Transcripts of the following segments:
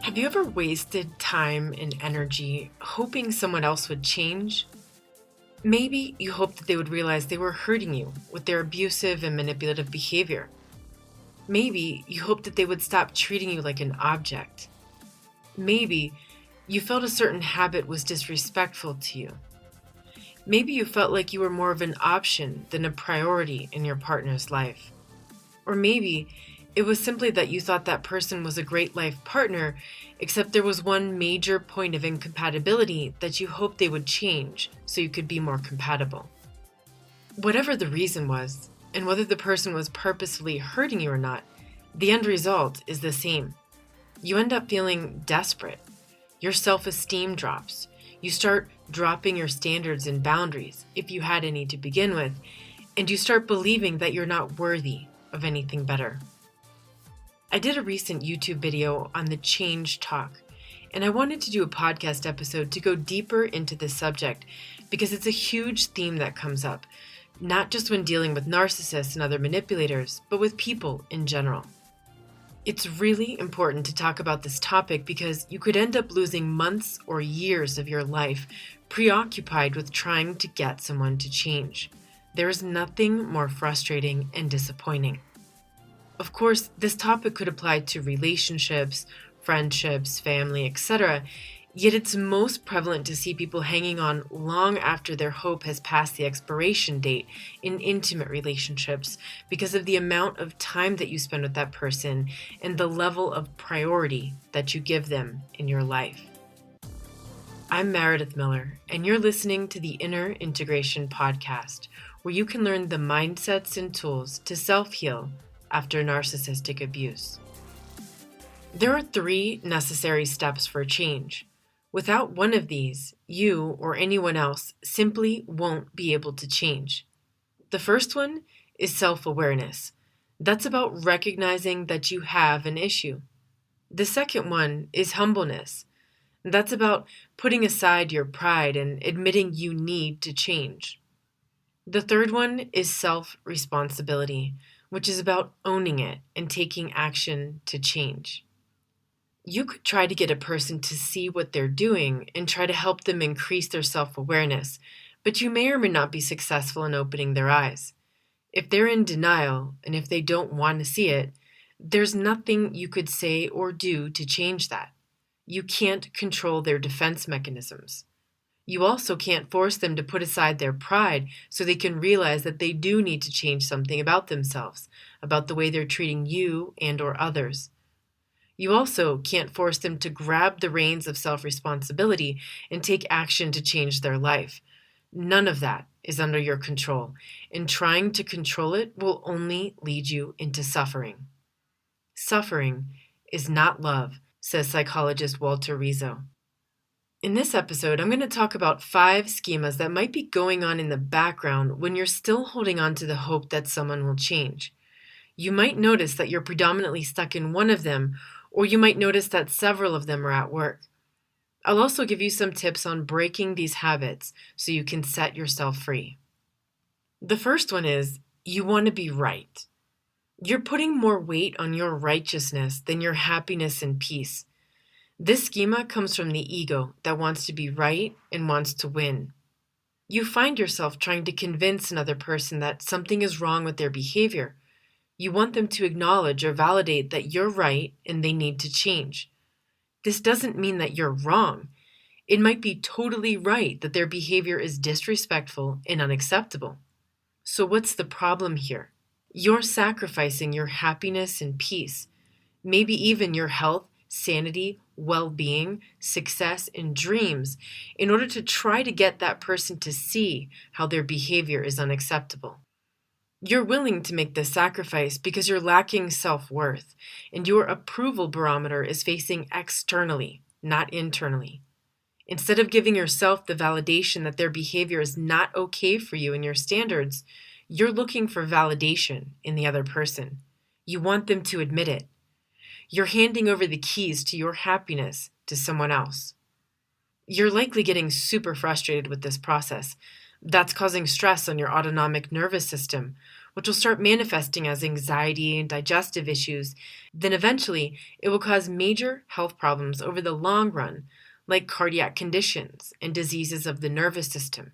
Have you ever wasted time and energy hoping someone else would change? Maybe you hoped that they would realize they were hurting you with their abusive and manipulative behavior. Maybe you hoped that they would stop treating you like an object. Maybe you felt a certain habit was disrespectful to you. Maybe you felt like you were more of an option than a priority in your partner's life. Or maybe it was simply that you thought that person was a great life partner, except there was one major point of incompatibility that you hoped they would change so you could be more compatible. Whatever the reason was, and whether the person was purposefully hurting you or not, the end result is the same. You end up feeling desperate. Your self-esteem drops. You start dropping your standards and boundaries, if you had any to begin with, and you start believing that you're not worthy of anything better. I did a recent YouTube video on the change talk, and I wanted to do a podcast episode to go deeper into this subject because it's a huge theme that comes up, not just when dealing with narcissists and other manipulators, but with people in general. It's really important to talk about this topic because you could end up losing months or years of your life preoccupied with trying to get someone to change. There is nothing more frustrating and disappointing. Of course, this topic could apply to relationships, friendships, family, etc., yet it's most prevalent to see people hanging on long after their hope has passed the expiration date in intimate relationships because of the amount of time that you spend with that person and the level of priority that you give them in your life. I'm Meredith Miller, and you're listening to the Inner Integration Podcast, where you can learn the mindsets and tools to self-heal after narcissistic abuse. There are 3 necessary steps for change. Without one of these, you or anyone else simply won't be able to change. The first one is self-awareness. That's about recognizing that you have an issue. The second one is humbleness. That's about putting aside your pride and admitting you need to change. The third one is self-responsibility, which is about owning it and taking action to change. You could try to get a person to see what they're doing and try to help them increase their self-awareness, but you may or may not be successful in opening their eyes. If they're in denial and if they don't want to see it, there's nothing you could say or do to change that. You can't control their defense mechanisms. You also can't force them to put aside their pride so they can realize that they do need to change something about themselves, about the way they're treating you and or others. You also can't force them to grab the reins of self-responsibility and take action to change their life. None of that is under your control, and trying to control it will only lead you into suffering. Suffering is not love, says psychologist Walter Rizzo. In this episode, I'm going to talk about 5 schemas that might be going on in the background when you're still holding on to the hope that someone will change. You might notice that you're predominantly stuck in one of them, or you might notice that several of them are at work. I'll also give you some tips on breaking these habits so you can set yourself free. The first one is you want to be right. You're putting more weight on your righteousness than your happiness and peace. This schema comes from the ego that wants to be right and wants to win. You find yourself trying to convince another person that something is wrong with their behavior. You want them to acknowledge or validate that you're right and they need to change. This doesn't mean that you're wrong. It might be totally right that their behavior is disrespectful and unacceptable. So what's the problem here? You're sacrificing your happiness and peace, maybe even your health, sanity, well-being, success, and dreams in order to try to get that person to see how their behavior is unacceptable. You're willing to make this sacrifice because you're lacking self-worth, and your approval barometer is facing externally, not internally. Instead of giving yourself the validation that their behavior is not okay for you and your standards, you're looking for validation in the other person. You want them to admit it. You're handing over the keys to your happiness to someone else. You're likely getting super frustrated with this process. That's causing stress on your autonomic nervous system, which will start manifesting as anxiety and digestive issues. Then eventually, it will cause major health problems over the long run, like cardiac conditions and diseases of the nervous system.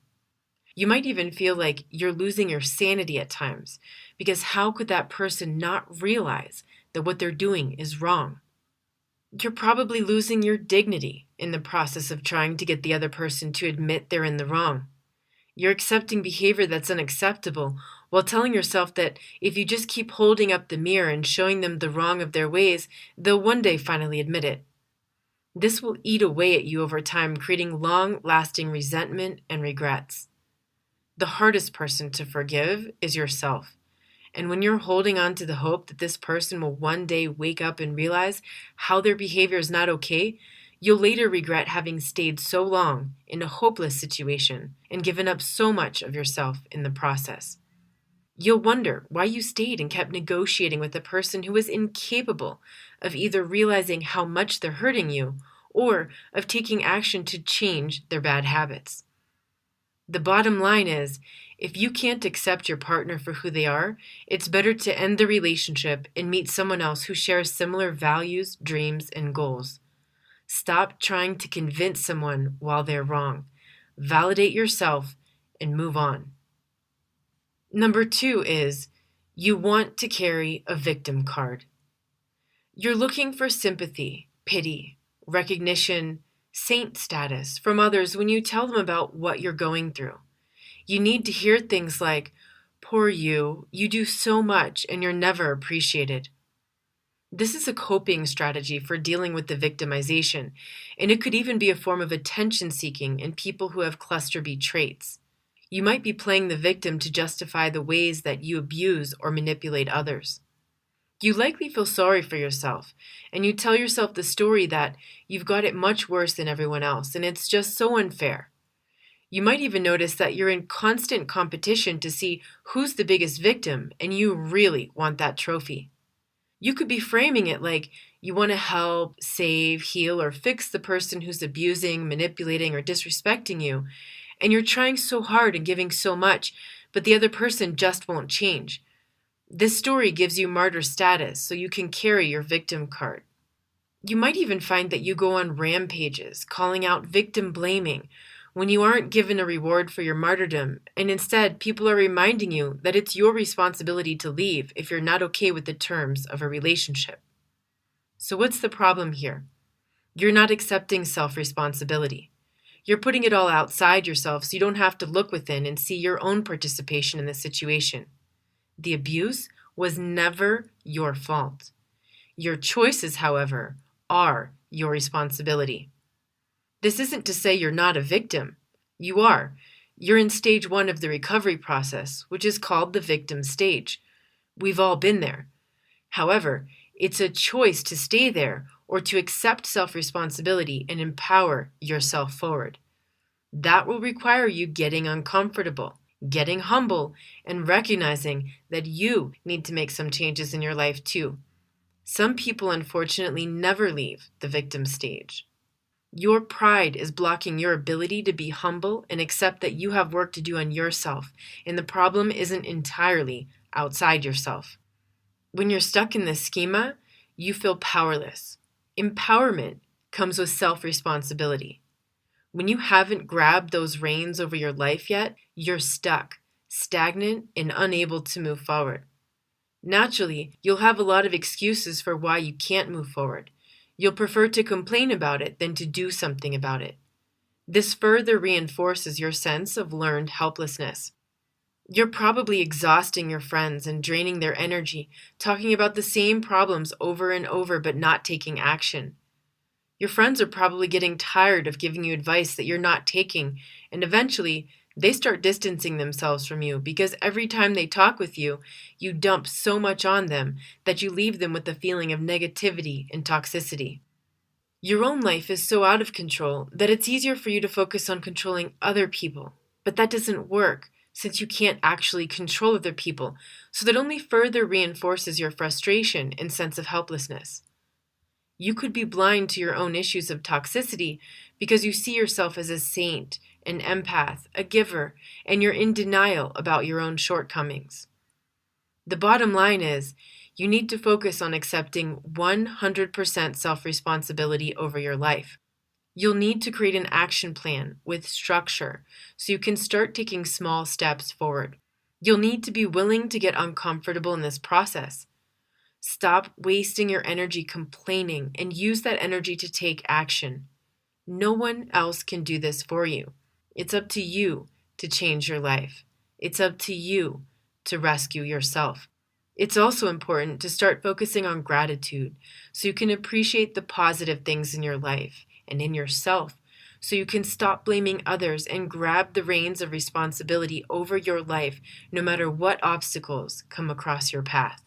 You might even feel like you're losing your sanity at times, because how could that person not realize that what they're doing is wrong? You're probably losing your dignity in the process of trying to get the other person to admit they're in the wrong. You're accepting behavior that's unacceptable while telling yourself that if you just keep holding up the mirror and showing them the wrong of their ways, they'll one day finally admit it. This will eat away at you over time, creating long-lasting resentment and regrets. The hardest person to forgive is yourself. And when you're holding on to the hope that this person will one day wake up and realize how their behavior is not okay, you'll later regret having stayed so long in a hopeless situation and given up so much of yourself in the process. You'll wonder why you stayed and kept negotiating with a person who was incapable of either realizing how much they're hurting you or of taking action to change their bad habits. The bottom line is, if you can't accept your partner for who they are, it's better to end the relationship and meet someone else who shares similar values, dreams, and goals. Stop trying to convince someone while they're wrong. Validate yourself and move on. Number 2 is, you want to carry a victim card. You're looking for sympathy, pity, recognition, saint status from others when you tell them about what you're going through. You need to hear things like, "Poor you do so much and you're never appreciated." This is a coping strategy for dealing with the victimization, and it could even be a form of attention seeking in people who have cluster B traits. You might be playing the victim to justify the ways that you abuse or manipulate others. You likely feel sorry for yourself, and you tell yourself the story that you've got it much worse than everyone else, and it's just so unfair. You might even notice that you're in constant competition to see who's the biggest victim, and you really want that trophy. You could be framing it like you want to help, save, heal, or fix the person who's abusing, manipulating, or disrespecting you, and you're trying so hard and giving so much, but the other person just won't change. This story gives you martyr status, so you can carry your victim card. You might even find that you go on rampages, calling out victim blaming, when you aren't given a reward for your martyrdom, and instead people are reminding you that it's your responsibility to leave if you're not okay with the terms of a relationship. So what's the problem here? You're not accepting self-responsibility. You're putting it all outside yourself so you don't have to look within and see your own participation in the situation. The abuse was never your fault. Your choices, however, are your responsibility. This isn't to say you're not a victim. You are. You're in stage 1 of the recovery process, which is called the victim stage. We've all been there. However, it's a choice to stay there or to accept self-responsibility and empower yourself forward. That will require you getting uncomfortable, getting humble, and recognizing that you need to make some changes in your life too. Some people unfortunately never leave the victim stage. Your pride is blocking your ability to be humble and accept that you have work to do on yourself, and the problem isn't entirely outside yourself. When you're stuck in this schema, you feel powerless. Empowerment comes with self-responsibility. When you haven't grabbed those reins over your life yet, you're stuck, stagnant, and unable to move forward. Naturally, you'll have a lot of excuses for why you can't move forward. You'll prefer to complain about it than to do something about it. This further reinforces your sense of learned helplessness. You're probably exhausting your friends and draining their energy, talking about the same problems over and over but not taking action. Your friends are probably getting tired of giving you advice that you're not taking, and eventually they start distancing themselves from you because every time they talk with you, you dump so much on them that you leave them with a feeling of negativity and toxicity. Your own life is so out of control that it's easier for you to focus on controlling other people, but that doesn't work since you can't actually control other people, so that only further reinforces your frustration and sense of helplessness. You could be blind to your own issues of toxicity because you see yourself as a saint, an empath, a giver, and you're in denial about your own shortcomings. The bottom line is you need to focus on accepting 100% self-responsibility over your life. You'll need to create an action plan with structure so you can start taking small steps forward. You'll need to be willing to get uncomfortable in this process. Stop wasting your energy complaining and use that energy to take action. No one else can do this for you. It's up to you to change your life. It's up to you to rescue yourself. It's also important to start focusing on gratitude so you can appreciate the positive things in your life and in yourself, so you can stop blaming others and grab the reins of responsibility over your life no matter what obstacles come across your path.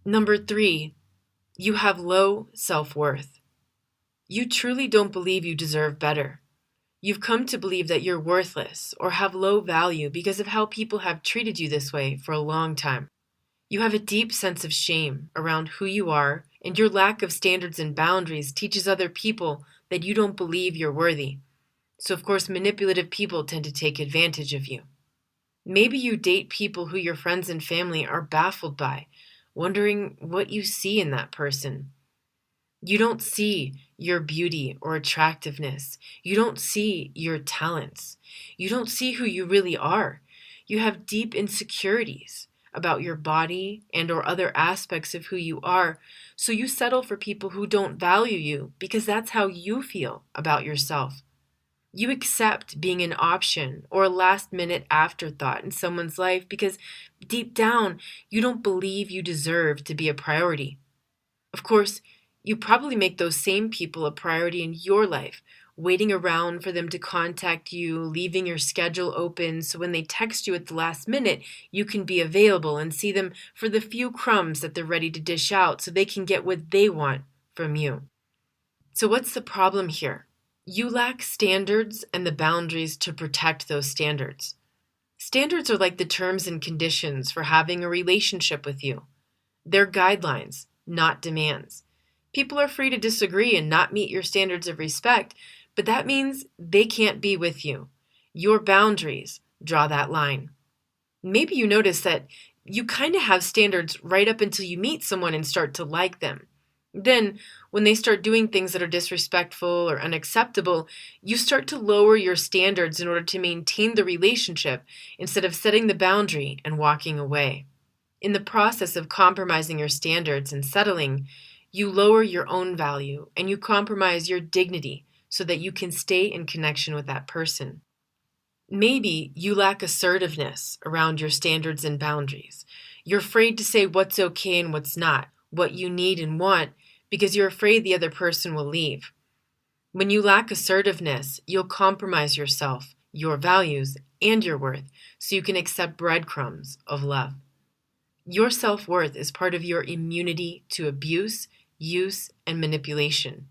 Number 3, you have low self-worth. You truly don't believe you deserve better. You've come to believe that you're worthless or have low value because of how people have treated you this way for a long time. You have a deep sense of shame around who you are, and your lack of standards and boundaries teaches other people that you don't believe you're worthy. So, of course, manipulative people tend to take advantage of you. Maybe you date people who your friends and family are baffled by, wondering what you see in that person. You don't see your beauty or attractiveness. You don't see your talents. You don't see who you really are. You have deep insecurities about your body and or other aspects of who you are, so you settle for people who don't value you because that's how you feel about yourself. You accept being an option or a last-minute afterthought in someone's life because deep down, you don't believe you deserve to be a priority. Of course, you probably make those same people a priority in your life, waiting around for them to contact you, leaving your schedule open so when they text you at the last minute, you can be available and see them for the few crumbs that they're ready to dish out so they can get what they want from you. So what's the problem here? You lack standards and the boundaries to protect those standards. Standards are like the terms and conditions for having a relationship with you. They're guidelines, not demands. People are free to disagree and not meet your standards of respect, but that means they can't be with you. Your boundaries draw that line. Maybe you notice that you kind of have standards right up until you meet someone and start to like them. Then, when they start doing things that are disrespectful or unacceptable, you start to lower your standards in order to maintain the relationship instead of setting the boundary and walking away. In the process of compromising your standards and settling, you lower your own value and you compromise your dignity so that you can stay in connection with that person. Maybe you lack assertiveness around your standards and boundaries. You're afraid to say what's okay and what's not, what you need and want, because you're afraid the other person will leave. When you lack assertiveness, you'll compromise yourself, your values, and your worth so you can accept breadcrumbs of love. Your self-worth is part of your immunity to abuse, use, and manipulation.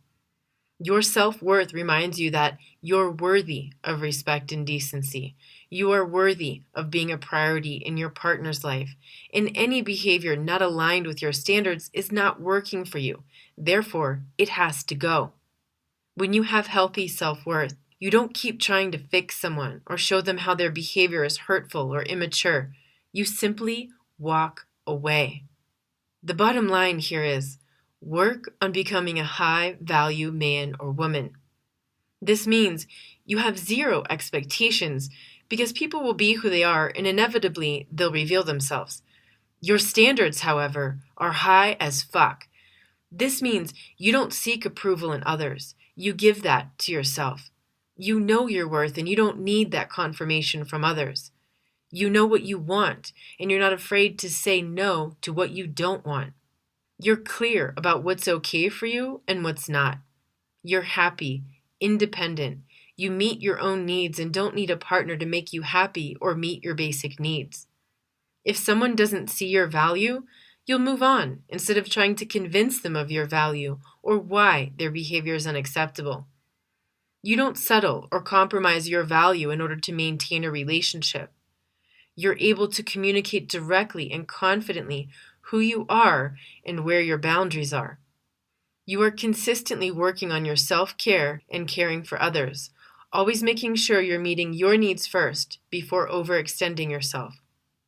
Your self-worth reminds you that you're worthy of respect and decency. You are worthy of being a priority in your partner's life, and any behavior not aligned with your standards is not working for you. Therefore, it has to go. When you have healthy self-worth, you don't keep trying to fix someone or show them how their behavior is hurtful or immature. You simply walk away. The bottom line here is, work on becoming a high-value man or woman. This means you have zero expectations because people will be who they are and inevitably they'll reveal themselves. Your standards, however, are high as fuck. This means you don't seek approval in others. You give that to yourself. You know your worth and you don't need that confirmation from others. You know what you want and you're not afraid to say no to what you don't want. You're clear about what's okay for you and what's not. You're happy, independent. You meet your own needs and don't need a partner to make you happy or meet your basic needs. If someone doesn't see your value, you'll move on instead of trying to convince them of your value or why their behavior is unacceptable. You don't settle or compromise your value in order to maintain a relationship. You're able to communicate directly and confidently who you are and where your boundaries are. You are consistently working on your self-care and caring for others, always making sure you're meeting your needs first before overextending yourself.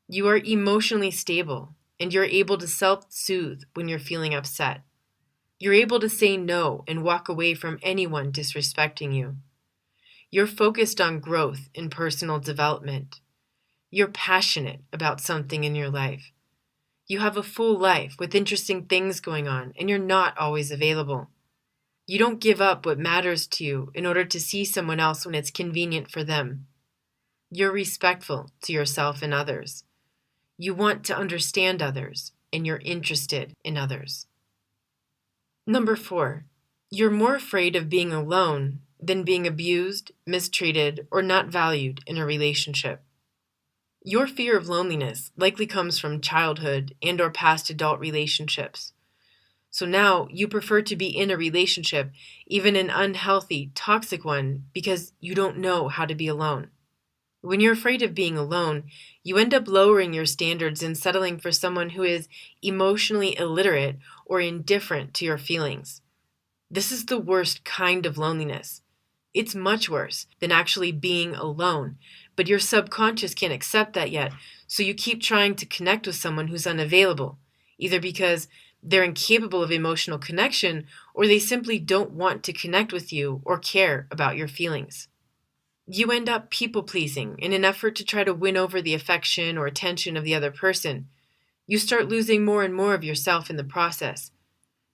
You are emotionally stable, and you're able to self-soothe when you're feeling upset. You're able to say no and walk away from anyone disrespecting you. You're focused on growth and personal development. You're passionate about something in your life. You have a full life with interesting things going on, and you're not always available. You don't give up what matters to you in order to see someone else when it's convenient for them. You're respectful to yourself and others. You want to understand others, and you're interested in others. Number 4, you're more afraid of being alone than being abused, mistreated, or not valued in a relationship. Your fear of loneliness likely comes from childhood and/or past adult relationships. So now you prefer to be in a relationship, even an unhealthy, toxic one, because you don't know how to be alone. When you're afraid of being alone, you end up lowering your standards and settling for someone who is emotionally illiterate or indifferent to your feelings. This is the worst kind of loneliness. It's much worse than actually being alone, but your subconscious can't accept that yet, so you keep trying to connect with someone who's unavailable, either because they're incapable of emotional connection or they simply don't want to connect with you or care about your feelings. You end up people-pleasing in an effort to try to win over the affection or attention of the other person. You start losing more and more of yourself in the process.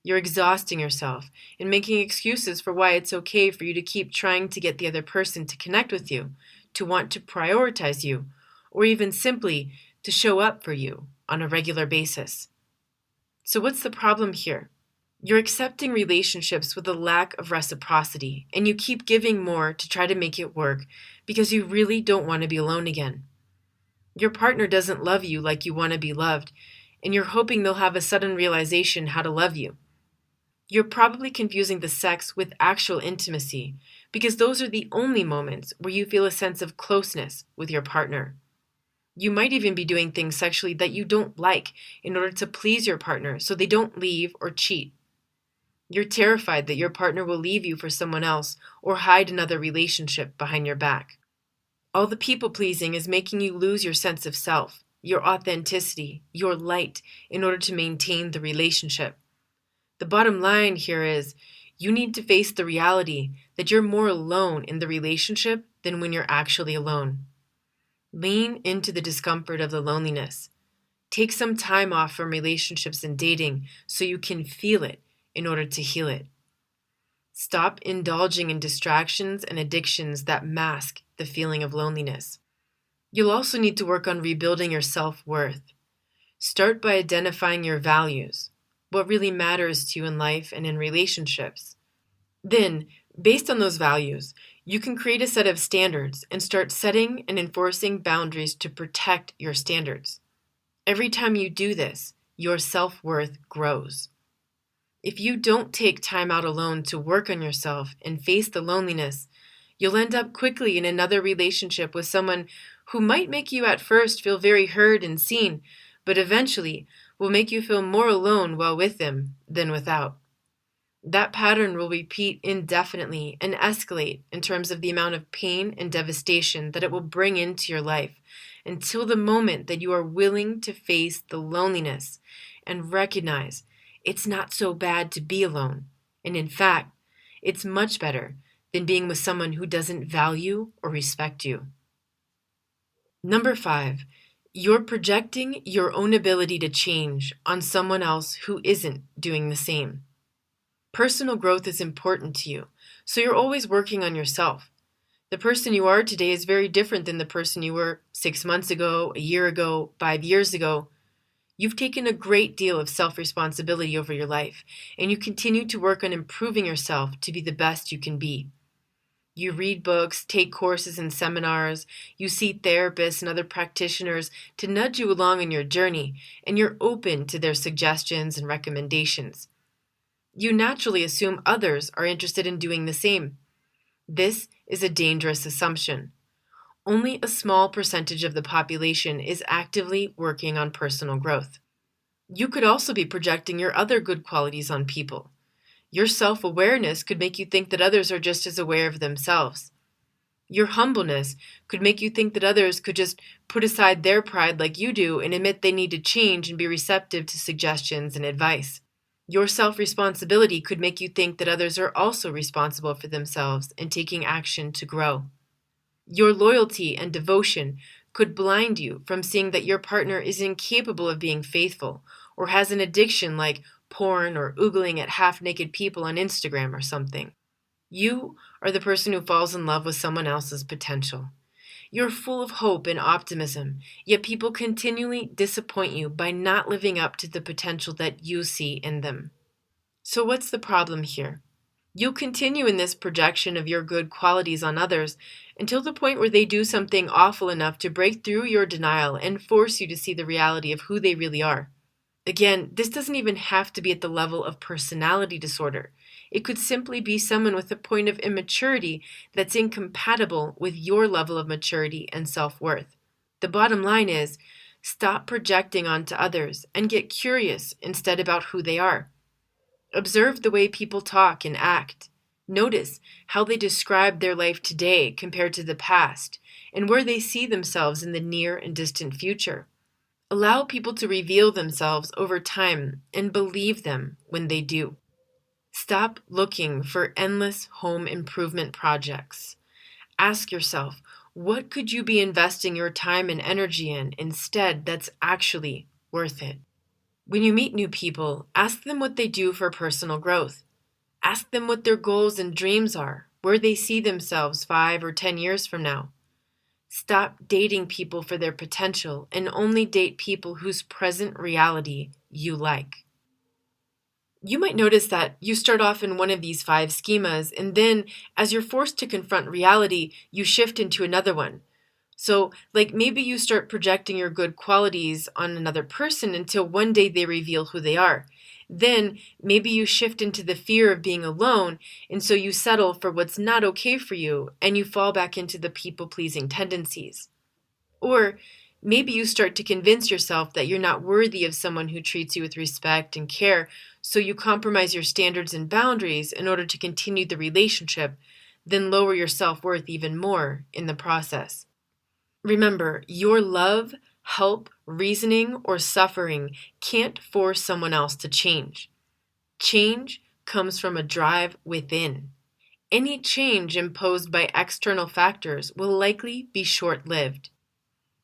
You're exhausting yourself and making excuses for why it's okay for you to keep trying to get the other person to connect with you, to want to prioritize you, or even simply to show up for you on a regular basis. So what's the problem here? You're accepting relationships with a lack of reciprocity, and you keep giving more to try to make it work because you really don't want to be alone again. Your partner doesn't love you like you want to be loved, and you're hoping they'll have a sudden realization how to love you. You're probably confusing the sex with actual intimacy because those are the only moments where you feel a sense of closeness with your partner. You might even be doing things sexually that you don't like in order to please your partner so they don't leave or cheat. You're terrified that your partner will leave you for someone else or hide another relationship behind your back. All the people pleasing is making you lose your sense of self, your authenticity, your light in order to maintain the relationship. The bottom line here is you need to face the reality that you're more alone in the relationship than when you're actually alone. Lean into the discomfort of the loneliness. Take some time off from relationships and dating so you can feel it in order to heal it. Stop indulging in distractions and addictions that mask the feeling of loneliness. You'll also need to work on rebuilding your self-worth. Start by identifying your values, what really matters to you in life and in relationships. Then, based on those values, you can create a set of standards and start setting and enforcing boundaries to protect your standards. Every time you do this, your self-worth grows. If you don't take time out alone to work on yourself and face the loneliness, you'll end up quickly in another relationship with someone who might make you at first feel very heard and seen, but eventually will make you feel more alone while with them than without. That pattern will repeat indefinitely and escalate in terms of the amount of pain and devastation that it will bring into your life until the moment that you are willing to face the loneliness and recognize it's not so bad to be alone. And in fact, it's much better than being with someone who doesn't value or respect you. Number 5, you're projecting your own ability to change on someone else who isn't doing the same. Personal growth is important to you, so you're always working on yourself. The person you are today is very different than the person you were 6 months ago, a year ago, 5 years ago. You've taken a great deal of self-responsibility over your life, and you continue to work on improving yourself to be the best you can be. You read books, take courses and seminars, you see therapists and other practitioners to nudge you along in your journey, and you're open to their suggestions and recommendations. You naturally assume others are interested in doing the same. This is a dangerous assumption. Only a small percentage of the population is actively working on personal growth. You could also be projecting your other good qualities on people. Your self-awareness could make you think that others are just as aware of themselves. Your humbleness could make you think that others could just put aside their pride like you do and admit they need to change and be receptive to suggestions and advice. Your self-responsibility could make you think that others are also responsible for themselves and taking action to grow. Your loyalty and devotion could blind you from seeing that your partner is incapable of being faithful or has an addiction like porn or oogling at half-naked people on Instagram or something. You are the person who falls in love with someone else's potential. You're full of hope and optimism, yet people continually disappoint you by not living up to the potential that you see in them. So what's the problem here? You'll continue in this projection of your good qualities on others until the point where they do something awful enough to break through your denial and force you to see the reality of who they really are. Again, this doesn't even have to be at the level of personality disorder. It could simply be someone with a point of immaturity that's incompatible with your level of maturity and self-worth. The bottom line is, stop projecting onto others and get curious instead about who they are. Observe the way people talk and act. Notice how they describe their life today compared to the past and where they see themselves in the near and distant future. Allow people to reveal themselves over time and believe them when they do. Stop looking for endless home improvement projects. Ask yourself, what could you be investing your time and energy in instead that's actually worth it? When you meet new people, ask them what they do for personal growth. Ask them what their goals and dreams are, where they see themselves 5 or 10 years from now. Stop dating people for their potential and only date people whose present reality you like. You might notice that you start off in one of these 5 schemas, and then as you're forced to confront reality, you shift into another one. So, like maybe you start projecting your good qualities on another person until one day they reveal who they are. Then maybe you shift into the fear of being alone, and so you settle for what's not okay for you, and you fall back into the people-pleasing tendencies. Or maybe you start to convince yourself that you're not worthy of someone who treats you with respect and care, so you compromise your standards and boundaries in order to continue the relationship, then lower your self-worth even more in the process. Remember, your love, help, reasoning, or suffering can't force someone else to change. Change comes from a drive within. Any change imposed by external factors will likely be short-lived.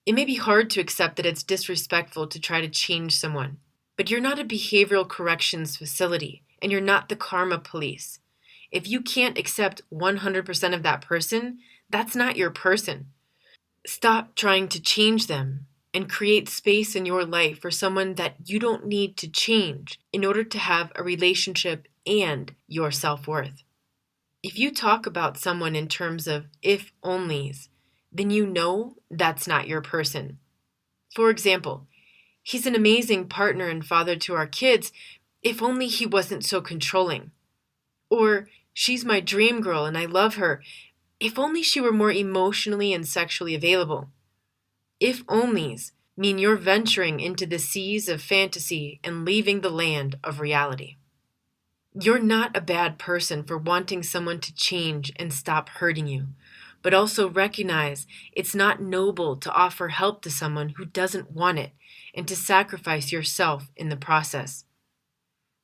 It may be hard to accept that it's disrespectful to try to change someone, but you're not a behavioral corrections facility, and you're not the karma police. If you can't accept 100% of that person, that's not your person. Stop trying to change them and create space in your life for someone that you don't need to change in order to have a relationship and your self-worth. If you talk about someone in terms of if-onlys, then you know that's not your person. For example, he's an amazing partner and father to our kids, if only he wasn't so controlling. Or, she's my dream girl and I love her, if only she were more emotionally and sexually available. If-onlys mean you're venturing into the seas of fantasy and leaving the land of reality. You're not a bad person for wanting someone to change and stop hurting you, but also recognize it's not noble to offer help to someone who doesn't want it and to sacrifice yourself in the process.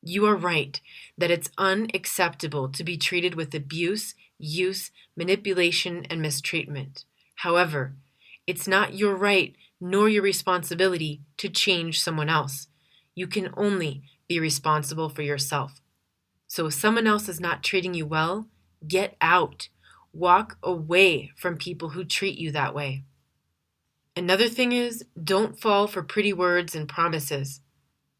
You are right that it's unacceptable to be treated with abuse, use, manipulation, and mistreatment. However, it's not your right nor your responsibility to change someone else. You can only be responsible for yourself. So if someone else is not treating you well, get out. Walk away from people who treat you that way. Another thing is, don't fall for pretty words and promises.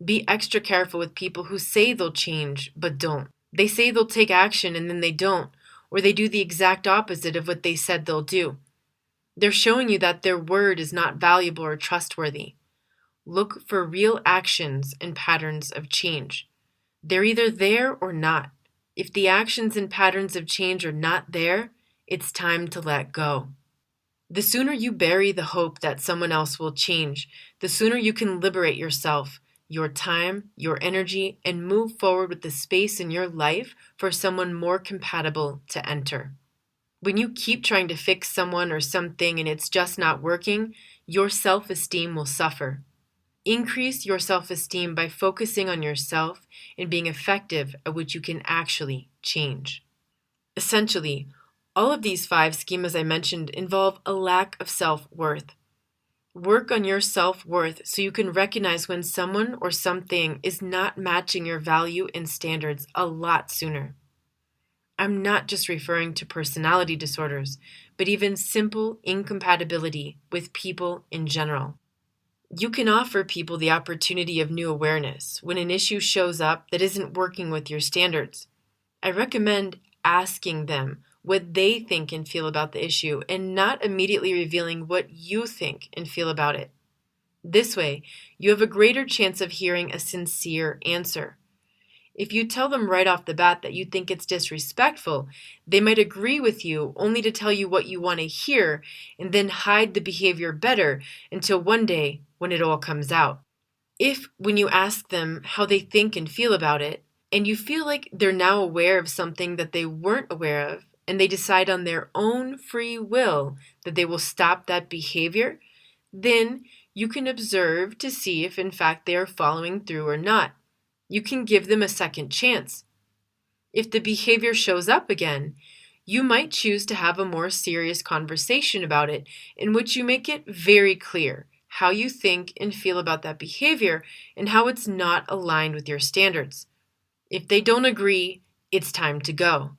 Be extra careful with people who say they'll change but don't. They say they'll take action and then they don't, or they do the exact opposite of what they said they'll do. They're showing you that their word is not valuable or trustworthy. Look for real actions and patterns of change. They're either there or not. If the actions and patterns of change are not there, it's time to let go. The sooner you bury the hope that someone else will change, the sooner you can liberate yourself, your time, your energy, and move forward with the space in your life for someone more compatible to enter. When you keep trying to fix someone or something and it's just not working, your self-esteem will suffer. Increase your self-esteem by focusing on yourself and being effective at what you can actually change. Essentially, all of these 5 schemas I mentioned involve a lack of self-worth. Work on your self-worth so you can recognize when someone or something is not matching your value and standards a lot sooner. I'm not just referring to personality disorders, but even simple incompatibility with people in general. You can offer people the opportunity of new awareness when an issue shows up that isn't working with your standards. I recommend asking them what they think and feel about the issue and not immediately revealing what you think and feel about it. This way, you have a greater chance of hearing a sincere answer. If you tell them right off the bat that you think it's disrespectful, they might agree with you only to tell you what you want to hear and then hide the behavior better until one day when it all comes out. If, when you ask them how they think and feel about it, and you feel like they're now aware of something that they weren't aware of, and they decide on their own free will that they will stop that behavior, then you can observe to see if in fact they are following through or not. You can give them a second chance. If the behavior shows up again, you might choose to have a more serious conversation about it in which you make it very clear how you think and feel about that behavior and how it's not aligned with your standards. If they don't agree, it's time to go.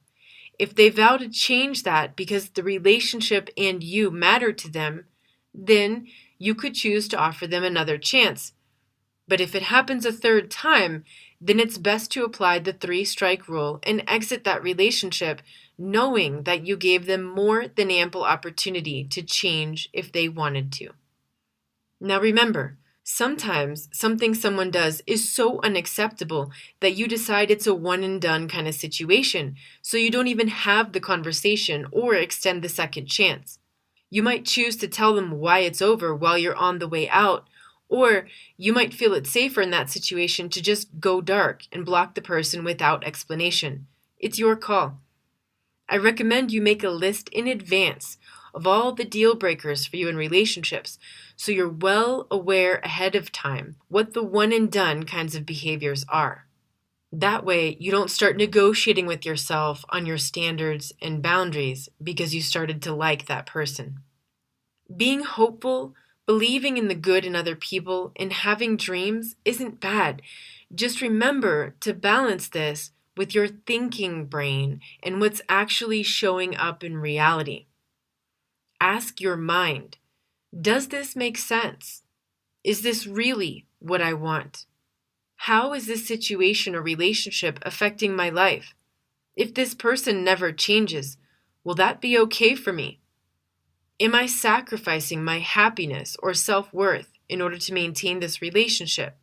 If they vow to change that because the relationship and you matter to them, then you could choose to offer them another chance. But if it happens a third time, then it's best to apply the 3-strike rule and exit that relationship knowing that you gave them more than ample opportunity to change if they wanted to. Now remember, sometimes something someone does is so unacceptable that you decide it's a one and done kind of situation, so you don't even have the conversation or extend the second chance. You might choose to tell them why it's over while you're on the way out, or you might feel it safer in that situation to just go dark and block the person without explanation. It's your call. I recommend you make a list in advance of all the deal breakers for you in relationships so you're well aware ahead of time what the one and done kinds of behaviors are. That way, you don't start negotiating with yourself on your standards and boundaries because you started to like that person. Being hopeful, believing in the good in other people, and having dreams isn't bad. Just remember to balance this with your thinking brain and what's actually showing up in reality. Ask your mind, does this make sense? Is this really what I want? How is this situation or relationship affecting my life? If this person never changes, will that be okay for me? Am I sacrificing my happiness or self-worth in order to maintain this relationship?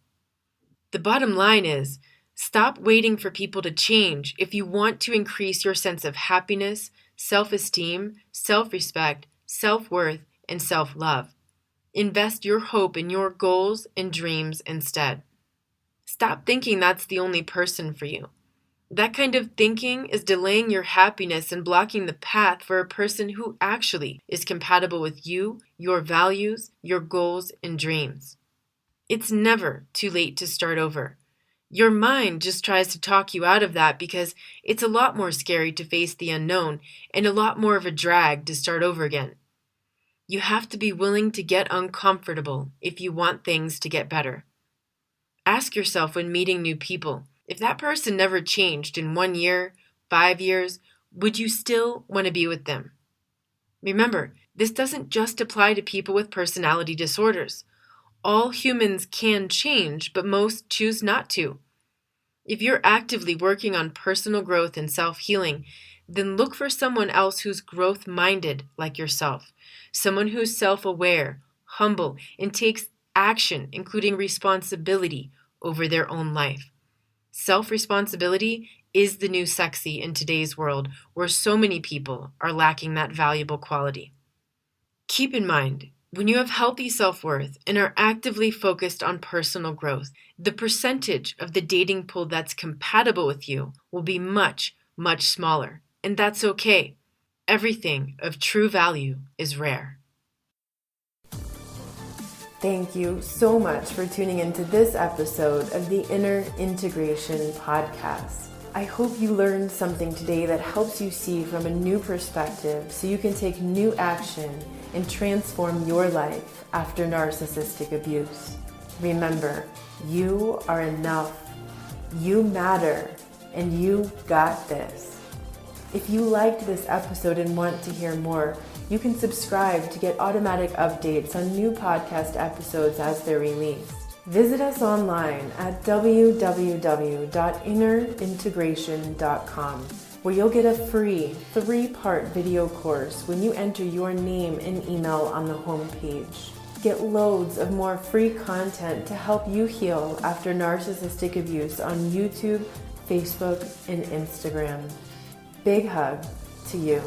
The bottom line is, stop waiting for people to change if you want to increase your sense of happiness, self-esteem, self-respect, self-worth, and self-love. Invest your hope in your goals and dreams instead. Stop thinking that's the only person for you. That kind of thinking is delaying your happiness and blocking the path for a person who actually is compatible with you, your values, your goals, and dreams. It's never too late to start over. Your mind just tries to talk you out of that because it's a lot more scary to face the unknown and a lot more of a drag to start over again. You have to be willing to get uncomfortable if you want things to get better. Ask yourself when meeting new people, if that person never changed in 1 year, 5 years, would you still want to be with them? Remember, this doesn't just apply to people with personality disorders. All humans can change, but most choose not to. If you're actively working on personal growth and self-healing, then look for someone else who's growth-minded like yourself, someone who's self-aware, humble, and takes action, including responsibility over their own life. Self-responsibility is the new sexy in today's world where so many people are lacking that valuable quality. Keep in mind, when you have healthy self-worth and are actively focused on personal growth, the percentage of the dating pool that's compatible with you will be much, much smaller, and that's okay. Everything of true value is rare. Thank you so much for tuning into this episode of the Inner Integration Podcast. I hope you learned something today that helps you see from a new perspective so you can take new action and transform your life after narcissistic abuse. Remember, you are enough, you matter, and you got this. If you liked this episode and want to hear more, you can subscribe to get automatic updates on new podcast episodes as they're released. Visit us online at www.innerintegration.com, where you'll get a free 3-part video course when you enter your name and email on the homepage. Get loads of more free content to help you heal after narcissistic abuse on YouTube, Facebook, and Instagram. Big hug to you.